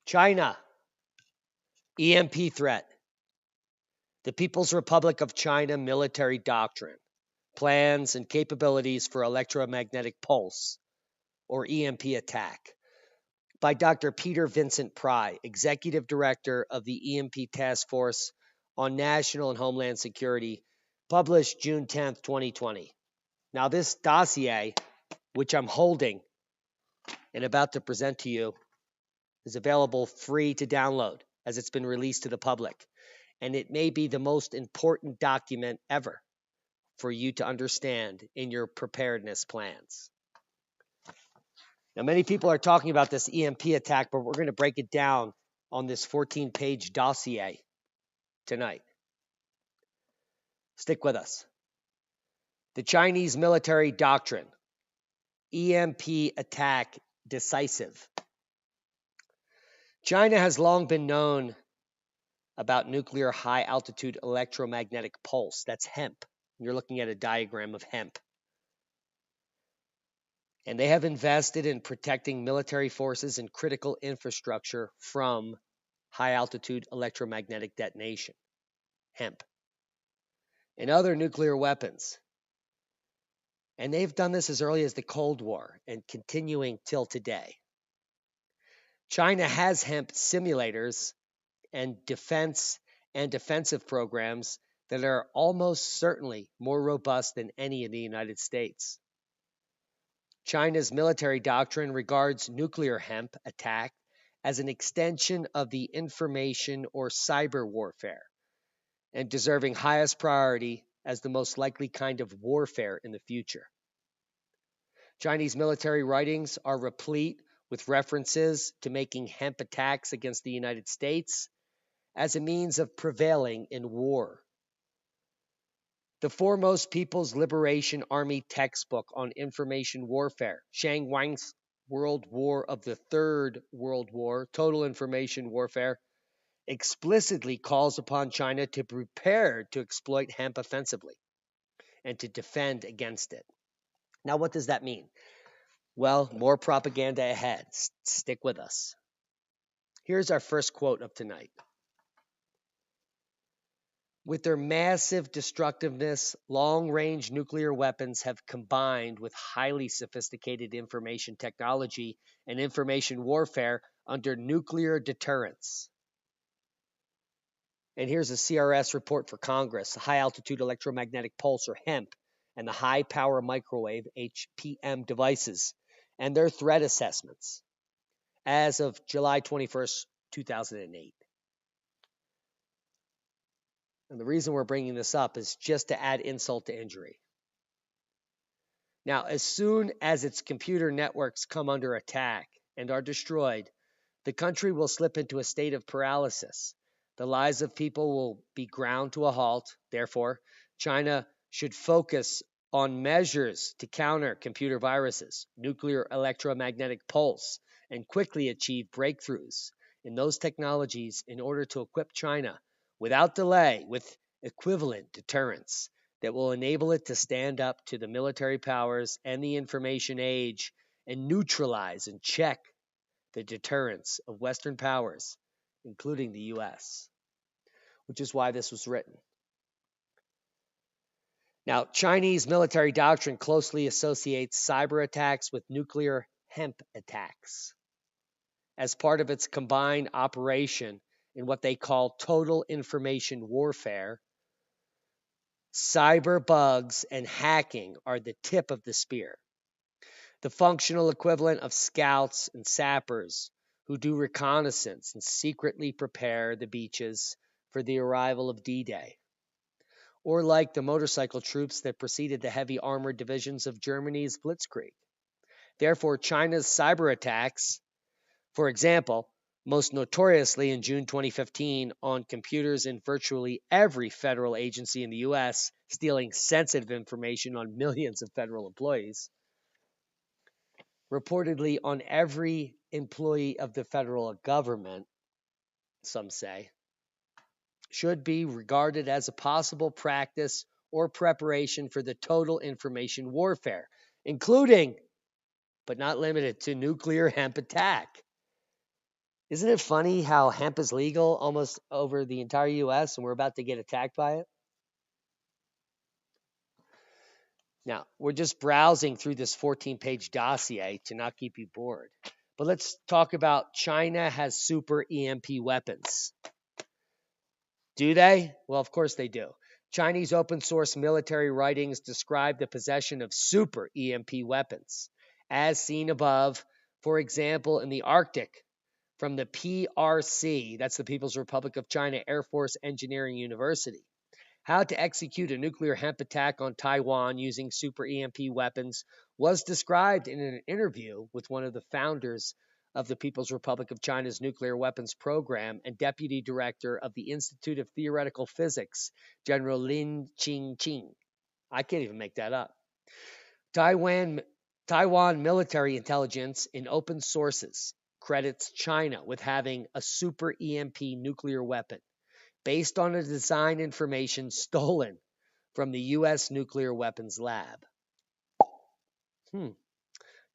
China, EMP threat. The People's Republic of China military doctrine, plans and capabilities for electromagnetic pulse, or EMP attack, by Dr. Peter Vincent Pry, Executive Director of the EMP Task Force on National and Homeland Security, published June 10th, 2020. Now, this dossier, which I'm holding and about to present to you, is available free to download as it's been released to the public. And it may be the most important document ever for you to understand in your preparedness plans. Now, many people are talking about this EMP attack, but we're going to break it down on this 14-page dossier tonight. Stick with us. The Chinese military doctrine, EMP attack decisive. China has long been known about nuclear high-altitude electromagnetic pulse. That's HEMP. You're looking at a diagram of HEMP. And they have invested in protecting military forces and critical infrastructure from high-altitude electromagnetic detonation, HEMP, and other nuclear weapons. And they've done this as early as the Cold War and continuing till today. China has HEMP simulators and defensive programs that are almost certainly more robust than any in the United States. China's military doctrine regards nuclear HEMP attack as an extension of the information or cyber warfare and deserving highest priority as the most likely kind of warfare in the future. Chinese military writings are replete with references to making HEMP attacks against the United States as a means of prevailing in war. The foremost People's Liberation Army textbook on information warfare, Shang Wang's World War of the Third World War, Total Information Warfare, explicitly calls upon China to prepare to exploit HEMP offensively and to defend against it. Now, what does that mean? Well, more propaganda ahead. Stick with us. Here's our first quote of tonight. With their massive destructiveness, long-range nuclear weapons have combined with highly sophisticated information technology and information warfare under nuclear deterrence. And here's a CRS report for Congress, high-altitude electromagnetic pulse, or HEMP, and the high-power microwave, HPM, devices, and their threat assessments as of July 21st, 2008. And the reason we're bringing this up is just to add insult to injury. Now, as soon as its computer networks come under attack and are destroyed, the country will slip into a state of paralysis. The lives of people will be ground to a halt. Therefore, China should focus on measures to counter computer viruses, nuclear electromagnetic pulse, and quickly achieve breakthroughs in those technologies in order to equip China without delay with equivalent deterrence that will enable it to stand up to the military powers and the information age and neutralize and check the deterrence of Western powers, including the U.S., which is why this was written. Now, Chinese military doctrine closely associates cyber attacks with nuclear HEMP attacks as part of its combined operation in what they call total information warfare. Cyber bugs and hacking are the tip of the spear, the functional equivalent of scouts and sappers who do reconnaissance and secretly prepare the beaches for the arrival of D-Day, or like the motorcycle troops that preceded the heavy armored divisions of Germany's Blitzkrieg. Therefore, China's cyber attacks, for example, most notoriously in June 2015 on computers in virtually every federal agency in the U.S., stealing sensitive information on millions of federal employees, reportedly on every employee of the federal government, some say, should be regarded as a possible practice or preparation for the total information warfare, including, but not limited to, nuclear HEMP attack. Isn't it funny how hemp is legal almost over the entire U.S. and we're about to get attacked by it? Now, we're just browsing through this 14-page dossier to not keep you bored. But let's talk about China has super EMP weapons. Do they? Well, of course they do. Chinese open source military writings describe the possession of super EMP weapons, as seen above, for example, in the Arctic from the PRC, that's the People's Republic of China Air Force Engineering University. How to execute a nuclear hemp attack on Taiwan using super EMP weapons was described in an interview with one of the founders of the People's Republic of China's nuclear weapons program and deputy director of the Institute of Theoretical Physics, General Lin Qingqing. I can't even make that up. Taiwan military intelligence in open sources credits China with having a super EMP nuclear weapon based on a design information stolen from the U.S. Nuclear Weapons Lab.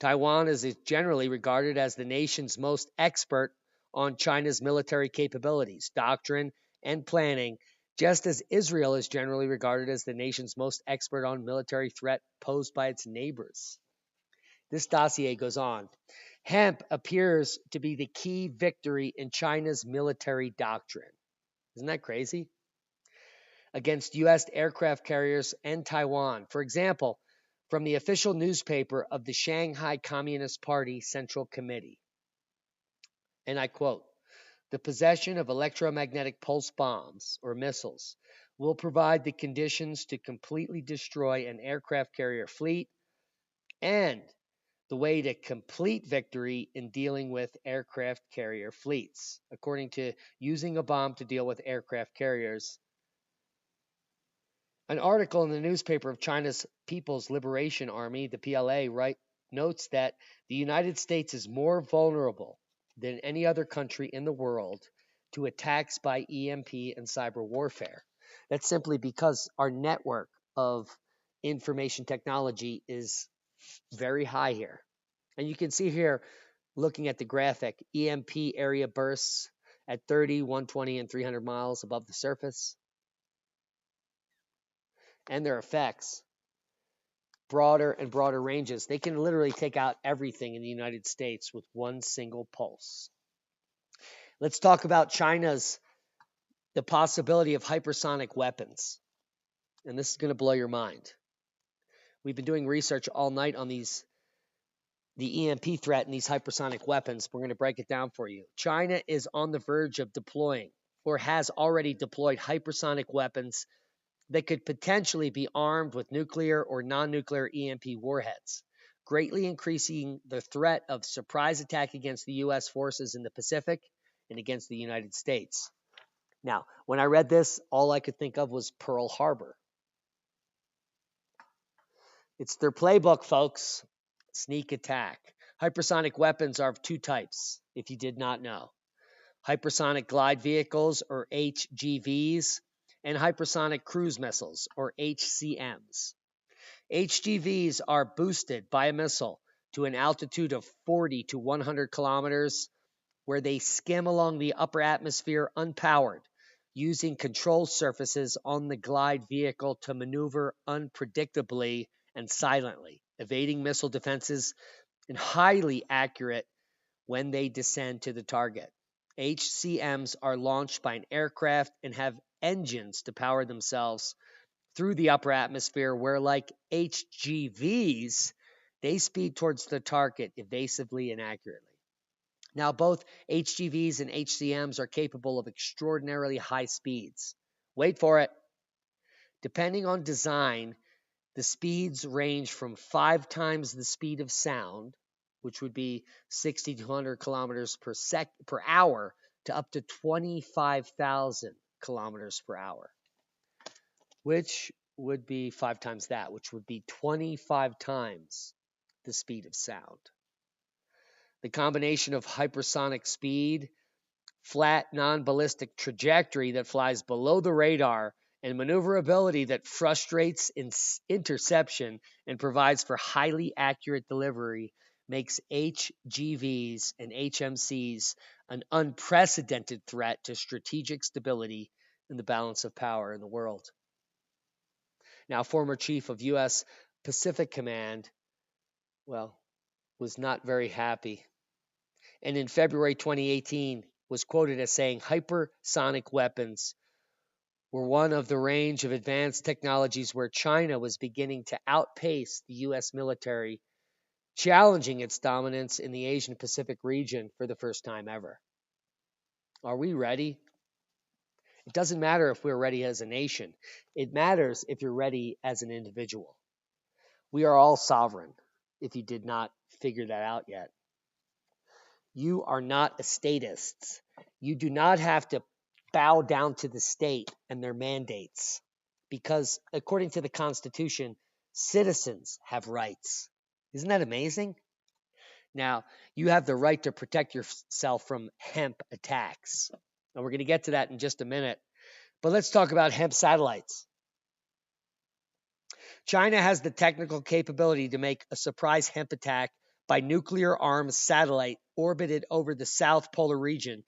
Taiwan is generally regarded as the nation's most expert on China's military capabilities, doctrine, and planning, just as Israel is generally regarded as the nation's most expert on military threat posed by its neighbors. This dossier goes on. Hemp appears to be the key victory in China's military doctrine. Isn't that crazy? Against U.S. aircraft carriers and Taiwan. For example, from the official newspaper of the Shanghai Communist Party Central Committee. And I quote, "The possession of electromagnetic pulse bombs or missiles will provide the conditions to completely destroy an aircraft carrier fleet and the way to complete victory in dealing with aircraft carrier fleets. According to Using a Bomb to Deal with Aircraft Carriers, an article in the newspaper of China's People's Liberation Army, the PLA, notes that the United States is more vulnerable than any other country in the world to attacks by EMP and cyber warfare. That's simply because our network of information technology is very high here. And you can see here, looking at the graphic, EMP area bursts at 30, 120, and 300 miles above the surface. And their effects, broader and broader ranges. They can literally take out everything in the United States with one single pulse. Let's talk about the possibility of hypersonic weapons. And this is going to blow your mind. We've been doing research all night on the EMP threat and these hypersonic weapons. We're going to break it down for you. China is on the verge of deploying or has already deployed hypersonic weapons that could potentially be armed with nuclear or non-nuclear EMP warheads, greatly increasing the threat of surprise attack against the U.S. forces in the Pacific and against the United States. Now, when I read this, all I could think of was Pearl Harbor. It's their playbook, folks. Sneak attack. Hypersonic weapons are of two types, if you did not know. Hypersonic glide vehicles, or HGVs, and hypersonic cruise missiles, or HCMs. HGVs are boosted by a missile to an altitude of 40 to 100 kilometers, where they skim along the upper atmosphere unpowered, using control surfaces on the glide vehicle to maneuver unpredictably and silently, evading missile defenses, and highly accurate when they descend to the target. HCMs are launched by an aircraft and have engines to power themselves through the upper atmosphere, where, like HGVs, they speed towards the target evasively and accurately. Now, both HGVs and HCMs are capable of extraordinarily high speeds. Wait for it. Depending on design, the speeds range from 5 times the speed of sound, which would be 60 to 100 kilometers per hour, to up to 25,000 kilometers per hour, which would be 5 times that, which would be 25 times the speed of sound. The combination of hypersonic speed, flat non-ballistic trajectory that flies below the radar, and maneuverability that frustrates interception and provides for highly accurate delivery makes HGVs and HMCs an unprecedented threat to strategic stability and the balance of power in the world. Now, former chief of U.S. Pacific Command, was not very happy. And in February 2018, was quoted as saying hypersonic weapons were one of the range of advanced technologies where China was beginning to outpace the U.S. military, challenging its dominance in the Asian Pacific region for the first time ever. Are we ready? It doesn't matter if we're ready as a nation. It matters if you're ready as an individual. We are all sovereign, if you did not figure that out yet. You are not estatists. You do not have to bow down to the state and their mandates because, according to the Constitution, citizens have rights. Isn't that amazing? Now, you have the right to protect yourself from hemp attacks. And we're going to get to that in just a minute. But let's talk about hemp satellites. China has the technical capability to make a surprise hemp attack by nuclear-armed satellite orbited over the South Polar region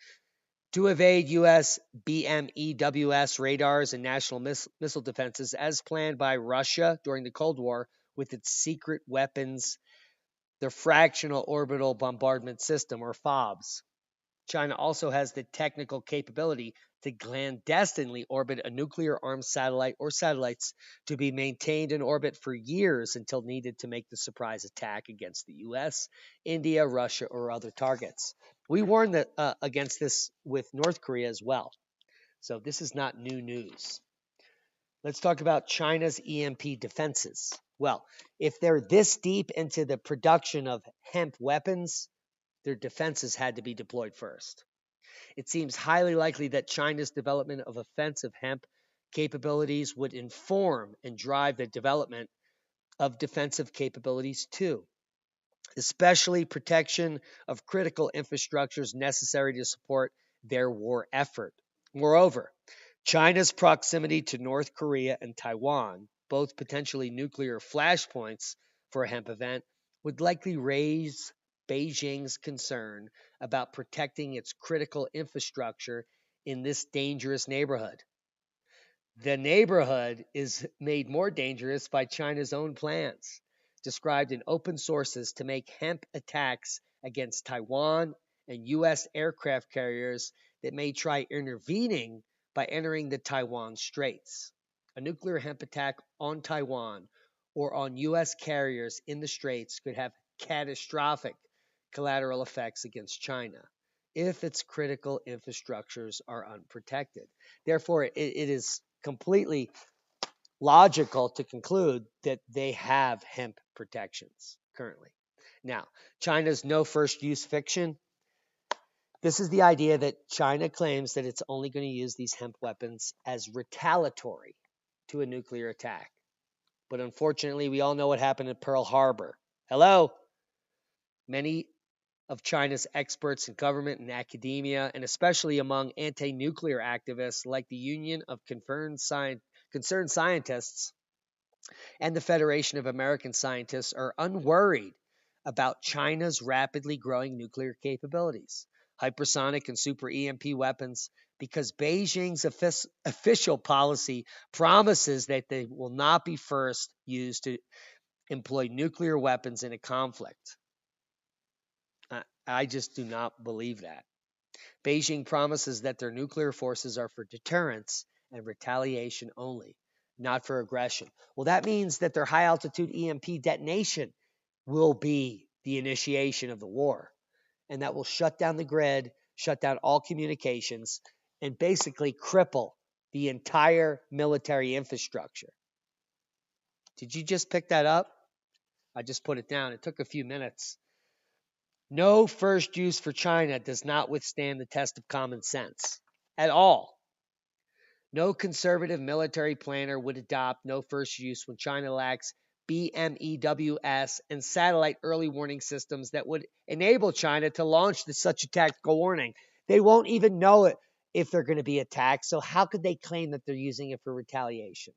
to evade U.S. BMEWS radars and national missile defenses as planned by Russia during the Cold War with its secret weapons, the Fractional Orbital Bombardment System, or FOBS. China also has the technical capability to clandestinely orbit a nuclear-armed satellite or satellites to be maintained in orbit for years until needed to make the surprise attack against the U.S., India, Russia, or other targets. We warned against this with North Korea as well. So this is not new news. Let's talk about China's EMP defenses. Well, if they're this deep into the production of hemp weapons, their defenses had to be deployed first. It seems highly likely that China's development of offensive hemp capabilities would inform and drive the development of defensive capabilities too, especially protection of critical infrastructures necessary to support their war effort. Moreover, China's proximity to North Korea and Taiwan, both potentially nuclear flashpoints for a hemp event, would likely raise Beijing's concern about protecting its critical infrastructure in this dangerous neighborhood. The neighborhood is made more dangerous by China's own plans, described in open sources to make hemp attacks against Taiwan and U.S. aircraft carriers that may try intervening by entering the Taiwan Straits. A nuclear hemp attack on Taiwan or on U.S. carriers in the Straits could have catastrophic collateral effects against China if its critical infrastructures are unprotected. Therefore, it is completely logical to conclude that they have hemp protections currently. Now, China's no first use fiction. This is the idea that China claims that it's only going to use these hemp weapons as retaliatory to a nuclear attack. But unfortunately, we all know what happened at Pearl Harbor. Hello? Many of China's experts in government and academia, and especially among anti-nuclear activists like the Union of Concerned Scientists and the Federation of American Scientists, are unworried about China's rapidly growing nuclear capabilities, hypersonic and super EMP weapons, because Beijing's official policy promises that they will not be first used to employ nuclear weapons in a conflict. I just do not believe that. Beijing promises that their nuclear forces are for deterrence and retaliation only, not for aggression. Well, that means that their high-altitude EMP detonation will be the initiation of the war, and that will shut down the grid, shut down all communications, and basically cripple the entire military infrastructure. Did you just pick that up? I just put it down. It took a few minutes. No first use for China does not withstand the test of common sense at all. No conservative military planner would adopt no first use when China lacks BMEWS and satellite early warning systems that would enable China to launch such a tactical warning. They won't even know it if they're going to be attacked, so how could they claim that they're using it for retaliation?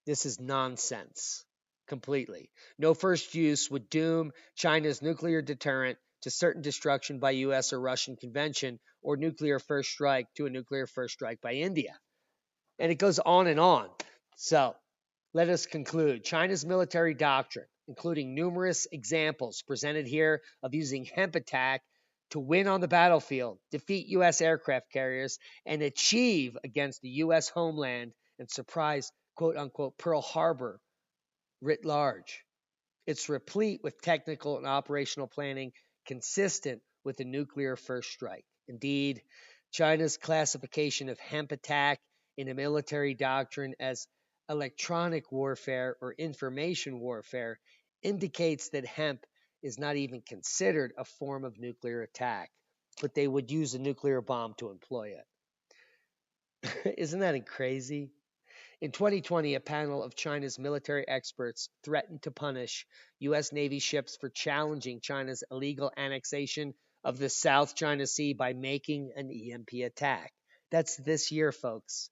This is nonsense. completely. No first use would doom China's nuclear deterrent to certain destruction by U.S. or Russian convention, or nuclear first strike to a nuclear first strike by India. And it goes on and on. So let us conclude. China's military doctrine, including numerous examples presented here of using hemp attack to win on the battlefield, defeat U.S. aircraft carriers, and achieve against the U.S. homeland and surprise, quote unquote, Pearl Harbor writ large. It's replete with technical and operational planning consistent with the nuclear first strike. Indeed, China's classification of hemp attack in a military doctrine as electronic warfare or information warfare indicates that hemp is not even considered a form of nuclear attack, but they would use a nuclear bomb to employ it. Isn't that crazy? In 2020, a panel of China's military experts threatened to punish U.S. Navy ships for challenging China's illegal annexation of the South China Sea by making an EMP attack. That's this year, folks.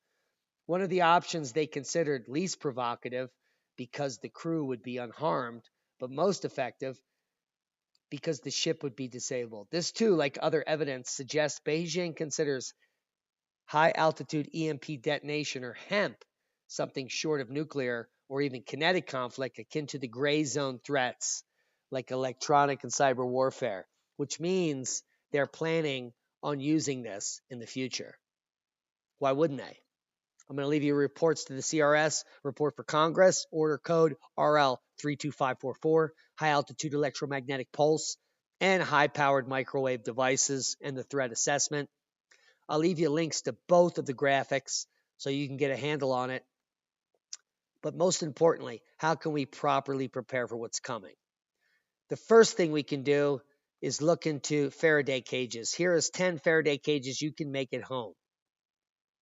One of the options they considered least provocative because the crew would be unharmed, but most effective because the ship would be disabled. This, too, like other evidence, suggests Beijing considers high-altitude EMP detonation, or HEMP, something short of nuclear or even kinetic conflict akin to the gray zone threats like electronic and cyber warfare, which means they're planning on using this in the future. Why wouldn't they? I'm going to leave you reports to the CRS, report for Congress, order code RL32544, high-altitude electromagnetic pulse, and high-powered microwave devices, and the threat assessment. I'll leave you links to both of the graphics so you can get a handle on it. But most importantly, how can we properly prepare for what's coming? The first thing we can do is look into Faraday cages. Here is 10 Faraday cages you can make at home.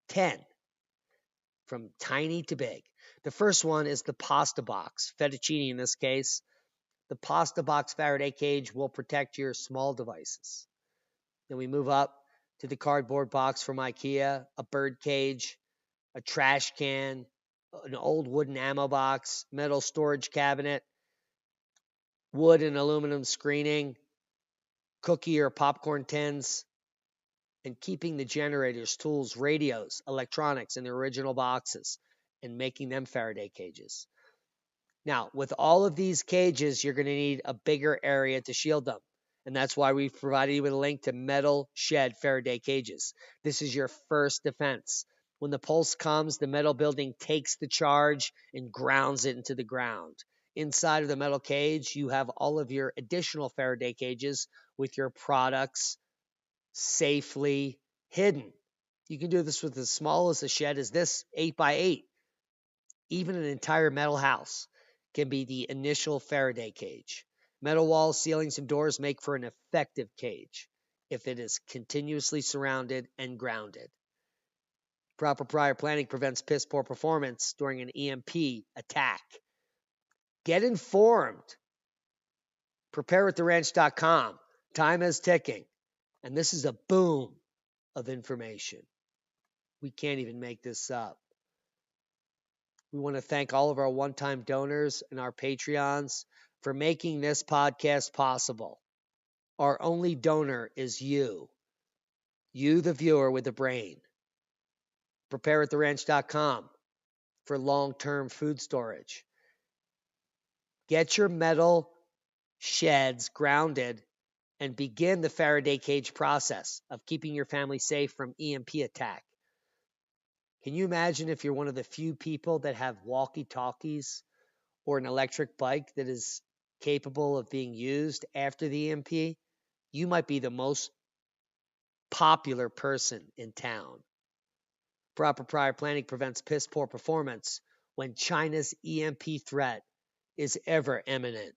10. From tiny to big. The first one is the pasta box, fettuccine in this case. The pasta box Faraday cage will protect your small devices. Then we move up to the cardboard box from IKEA, a bird cage, a trash can, an old wooden ammo box, metal storage cabinet, wood and aluminum screening, cookie or popcorn tins, and keeping the generators, tools, radios, electronics in the original boxes and making them Faraday cages. Now, with all of these cages, you're going to need a bigger area to shield them. And that's why we've provided you with a link to metal shed Faraday cages. This is your first defense. When the pulse comes, the metal building takes the charge and grounds it into the ground. Inside of the metal cage, you have all of your additional Faraday cages with your products safely hidden. You can do this with as small as a shed as this, 8x8. Even an entire metal house can be the initial Faraday cage. Metal walls, ceilings, and doors make for an effective cage if it is continuously surrounded and grounded. Proper prior planning prevents piss poor performance during an EMP attack. Get informed. Preparewiththeranch.com. Time is ticking. And this is a boom of information. We can't even make this up. We want to thank all of our one-time donors and our Patreons for making this podcast possible. Our only donor is you. You, the viewer with the brain. Preparewiththeranch.com for long-term food storage. Get your metal sheds grounded and begin the Faraday cage process of keeping your family safe from EMP attack. Can you imagine if you're one of the few people that have walkie-talkies or an electric bike that is capable of being used after the EMP? You might be the most popular person in town. Proper prior planning prevents piss poor performance when China's EMP threat is ever imminent.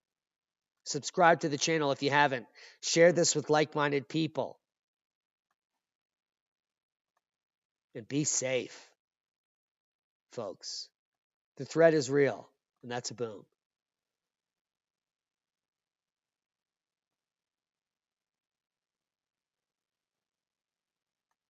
Subscribe to the channel if you haven't. Share this with like-minded people. And be safe, folks. The threat is real, and that's a boom.